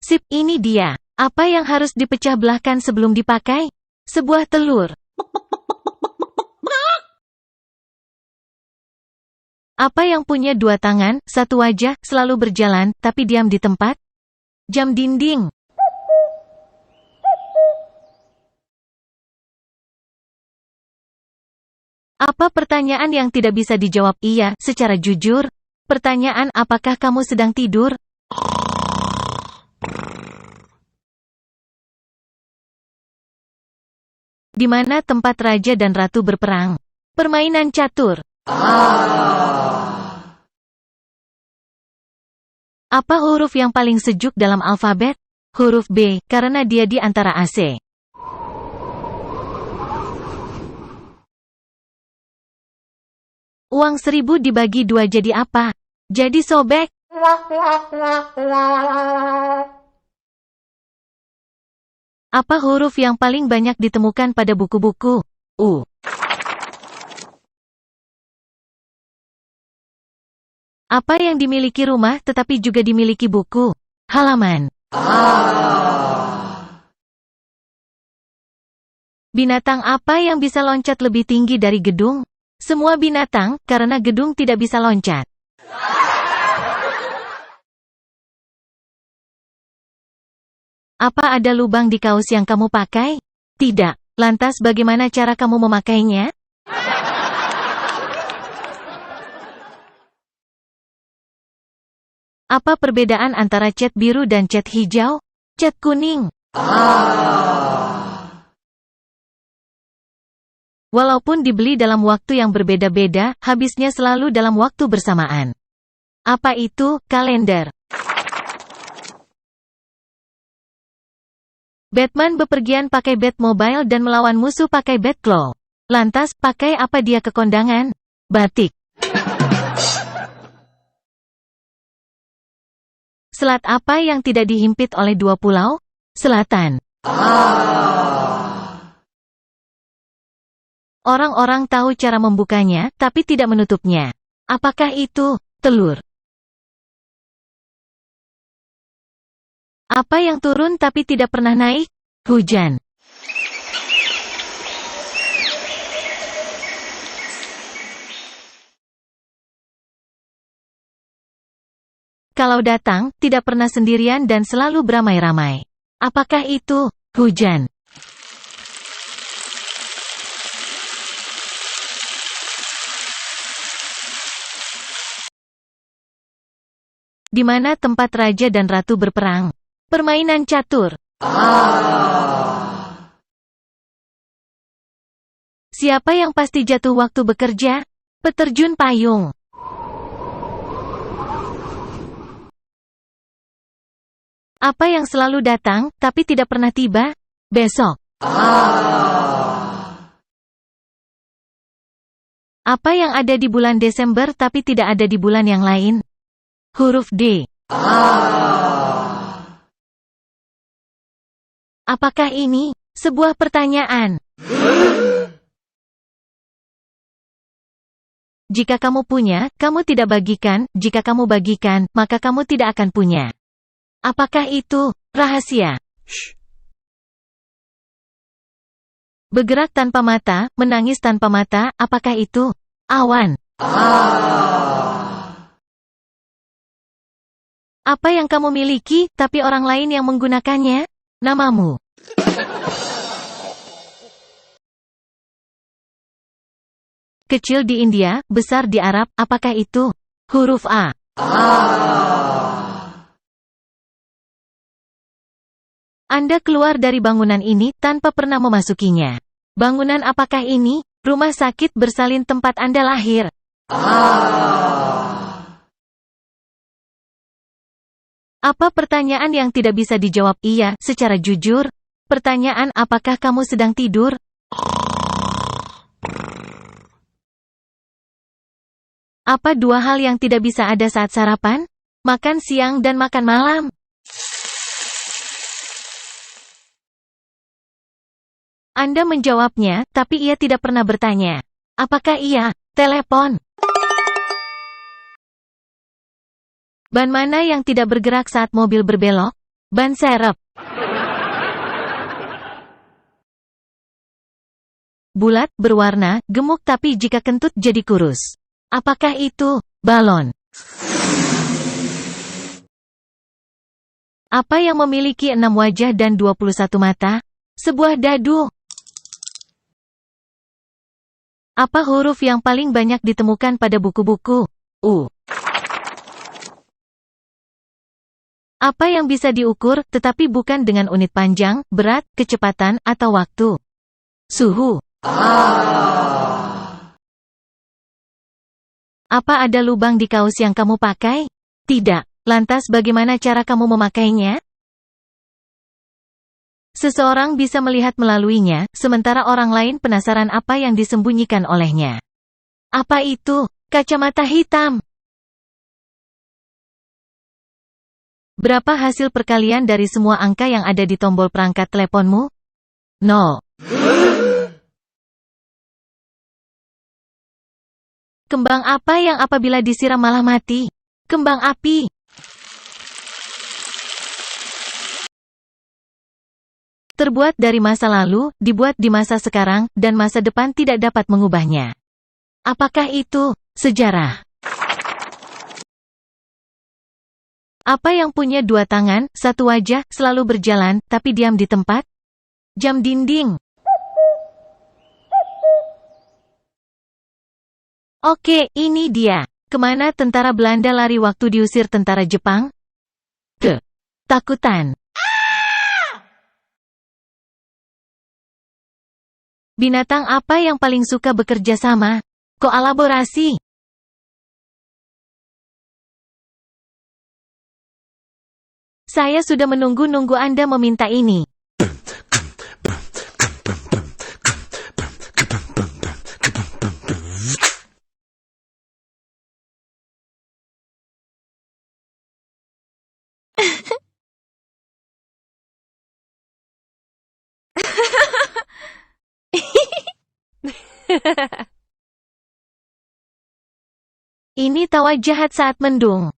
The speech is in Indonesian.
Sip, ini dia. Apa yang harus dipecah belahkan sebelum dipakai? Sebuah telur. Apa yang punya dua tangan, satu wajah, selalu berjalan, tapi diam di tempat? Jam dinding. Apa pertanyaan yang tidak bisa dijawab iya secara jujur? Pertanyaan apakah kamu sedang tidur? Di mana tempat raja dan ratu berperang? Permainan catur. Apa huruf yang paling sejuk dalam alfabet? Huruf B, karena dia di antara AC. Uang 1000 dibagi 2 jadi apa? Jadi sobek. Apa huruf yang paling banyak ditemukan pada buku-buku? U. Apa yang dimiliki rumah tetapi juga dimiliki buku? Halaman. Binatang apa yang bisa loncat lebih tinggi dari gedung? Semua binatang, karena gedung tidak bisa loncat. Apa ada lubang di kaos yang kamu pakai? Tidak. Lantas bagaimana cara kamu memakainya? Apa perbedaan antara cat biru dan cat hijau? Cat kuning. Walaupun dibeli dalam waktu yang berbeda-beda, habisnya selalu dalam waktu bersamaan. Apa itu? Kalender. Batman bepergian pakai Batmobile dan melawan musuh pakai Batclaw. Lantas, pakai apa dia ke kondangan? Batik. Selat apa yang tidak dihimpit oleh dua pulau? Selatan. Orang-orang tahu cara membukanya, tapi tidak menutupnya. Apakah itu? Telur. Apa yang turun tapi tidak pernah naik? Hujan. Kalau datang, tidak pernah sendirian dan selalu beramai-ramai. Apakah itu? Hujan. Di mana tempat raja dan ratu berperang? Permainan catur. Siapa yang pasti jatuh waktu bekerja? Peterjun payung. Apa yang selalu datang, tapi tidak pernah tiba? Besok. Apa yang ada di bulan Desember tapi tidak ada di bulan yang lain? Huruf D. Apakah ini sebuah pertanyaan? Jika kamu punya, kamu tidak bagikan. Jika kamu bagikan, maka kamu tidak akan punya. Apakah itu rahasia? Shh. Bergerak tanpa mata, menangis tanpa mata, apakah itu awan? Apa yang kamu miliki, tapi orang lain yang menggunakannya? Namamu. Kecil di India, besar di Arab, apakah itu? Huruf A. Anda keluar dari bangunan ini tanpa pernah memasukinya. Bangunan apakah ini? Rumah sakit bersalin tempat Anda lahir. Apa pertanyaan yang tidak bisa dijawab iya secara jujur? Pertanyaan apakah kamu sedang tidur? Apa dua hal yang tidak bisa ada saat sarapan? Makan siang dan makan malam. Anda menjawabnya, tapi ia tidak pernah bertanya. Apakah ia telepon? Ban mana yang tidak bergerak saat mobil berbelok? Ban serep. Bulat, berwarna, gemuk tapi jika kentut jadi kurus. Apakah itu balon? Apa yang memiliki 6 wajah dan 21 mata? Sebuah dadu. Apa huruf yang paling banyak ditemukan pada buku-buku? U. Apa yang bisa diukur, tetapi bukan dengan unit panjang, berat, kecepatan, atau waktu? Suhu. Apa ada lubang di kaos yang kamu pakai? Tidak. Lantas bagaimana cara kamu memakainya? Seseorang bisa melihat melaluinya, sementara orang lain penasaran apa yang disembunyikan olehnya. Apa itu? Kacamata hitam. Berapa hasil perkalian dari semua angka yang ada di tombol perangkat teleponmu? 0. Kembang apa yang apabila disiram malah mati? Kembang api. Terbuat dari masa lalu, dibuat di masa sekarang, dan masa depan tidak dapat mengubahnya. Apakah itu sejarah? Apa yang punya 2 tangan, 1 wajah, selalu berjalan, tapi diam di tempat? Jam dinding. Oke, ini dia. Kemana tentara Belanda lari waktu diusir tentara Jepang? Ketakutan. Binatang apa yang paling suka bekerja sama? Kolaborasi. Saya sudah menunggu-nunggu Anda meminta ini. Ini tawa jahat saat mendung.